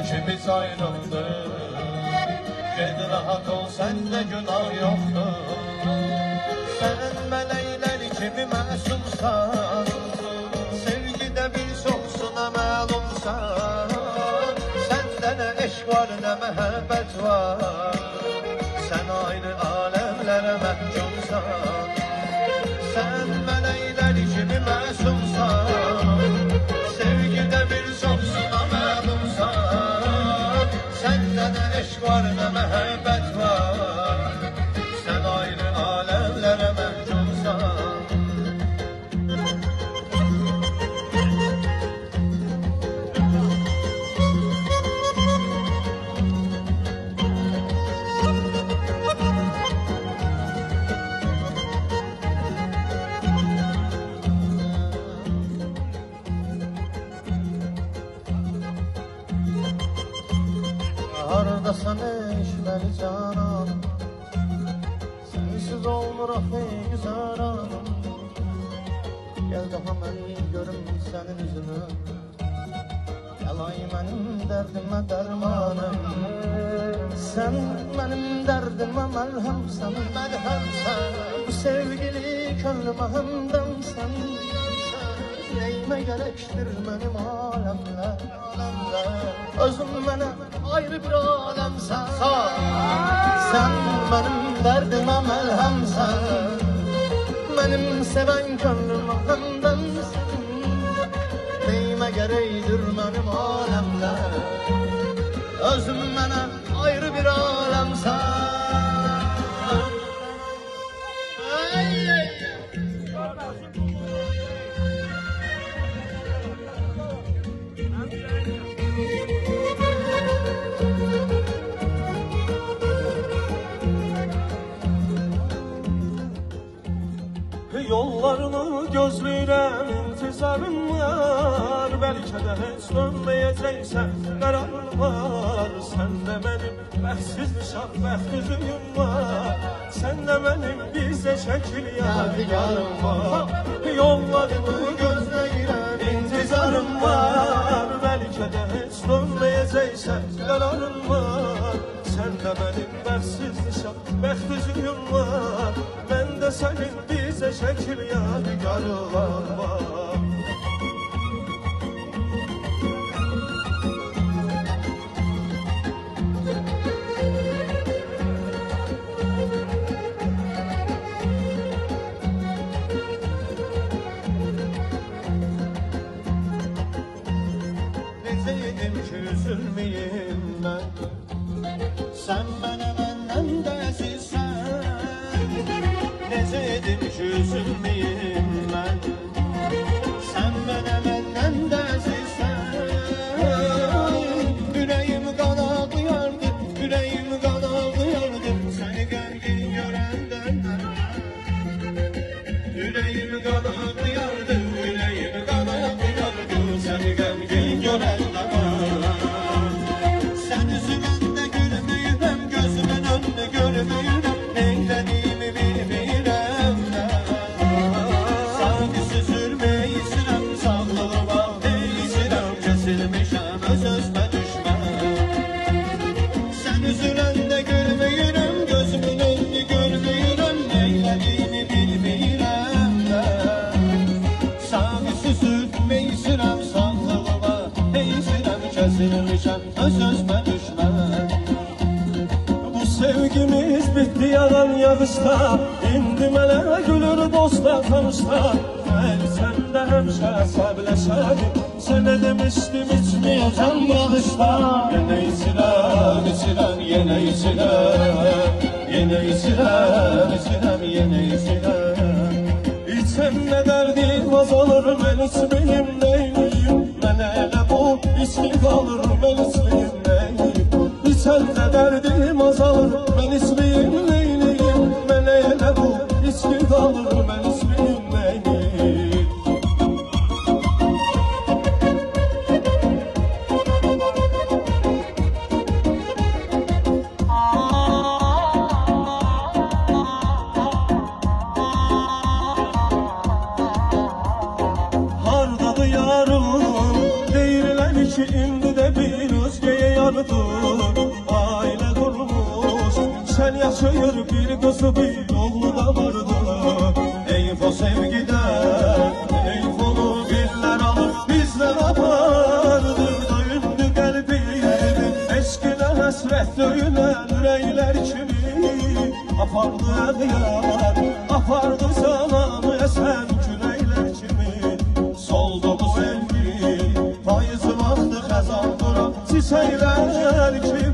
ikimiz ayrıldık. Ged rahat ol, sende günah yoktur. Sen mələklər kimi məsumsan, sevgidə bir çoxsuna məlumsan. Səndə nə eşq var, nə məhəbbət var, sən ayrı aləmlərə məhkumsan. Sən mələklər kimi məsumsan, sevgidə bir çoxsuna məlumsan. Səndə nə eşq var, nə məhəbbət var, sən ayrı aləmlərə məhkumsan. Hardasan eşməli cananım, sensiz olmur ahi güzaranım. Gel daha mən görüm sənin üzünü, gel ay mənim dərdimə dərmanım. Sən mənim dərdimə məlhəmsən, məlhəmsən. Bu sevgili könlümə həmdəmsən. Neyime gerektir benim alemler, özüm mənə ayrı bir alemsen. Sen benim derdime melhemsen, benim seven gönlüme hemdemsen. Neyime gerektir benim alemler, özüm mənə ayrı bir alemsen. Yollarını gözləyirəm, intizarım var. Bəlkə də heç dönməyəcəksən, qərarım var. Sən də mənim bəxtsiz nişan, bəxt üzüyüm var. Sən də mənim bizə şəkil yadigarım var. Yollarını gözləyirəm, intizarım var. Bəlkə də heç dönməyəcəksən, qərarım var. Sən də mənim bəxtsiz nişan, bəxt üzüyüm var. Mən də sənin bizə şəkil yadigarlar var. Necə edim ki üzülməyim mən, sən mənə məndən də əzizsən. Necə edim ki üzülməyim mən, sən mənə məndən də əzizsən. Ürəyim qan ağlayardı, ürəyim qan ağlayardı, səni qəmgin görəndən. Ürəyim qan ağlayardı, ürəyim qan ağlayardı, səni qəmgin görəndən. Sən üzüləndə gülməyirəm, gözümün önünü görməyirəm, neylədiyimi bilməyirəm mən. Sanki süzülməyirəm, sağlığıma deyirəm, kəsilmişəm, öz-özmə düşmən. Sən üzüləndə gülməyirəm, gözümün önünü görməyirəm, neylədiyimi bilməyirəm mən. Sanki süzülməyirəm, sağlığıma deyirəm, kəsilmişəm, öz-özmə düşmən. Bu sevgimiz bitti yağan yağışda, indi mənə gülür dostlar tanışlar. Mən səndə həmişə səbləşədim, sənə demişdim içməyəcəm bağışla. Yenə içirəm, içirəm, yenə içirəm, yenə içirəm, içirəm, yenə içirəm. İçəm nə dərdim azalır, mən içməyim neyliyim, mənə elə bu içki qalır, mən içməyim neyliyim. İçəndə dərdim azalır, mən içməyim neyliyim, mənə elə bu içki qalır, mən içməyim neyliyim. Hardadır yarım, deyirlər ki, indi də bir özgəyə vardı, aile kurmuş. Sen yaşayır bir kızı bir oğlu da vardı. Eyf o sevgiden, eyf onu biller alır, bizler apardı. Döyündü kalbim, eskiler hasret döyülen yürekler kimi. Apardı yar, apardı zamanı esen küleyler kimi. Soldu bu sevgi, payızı vaxtı xəzan duran çiçəklər kimi.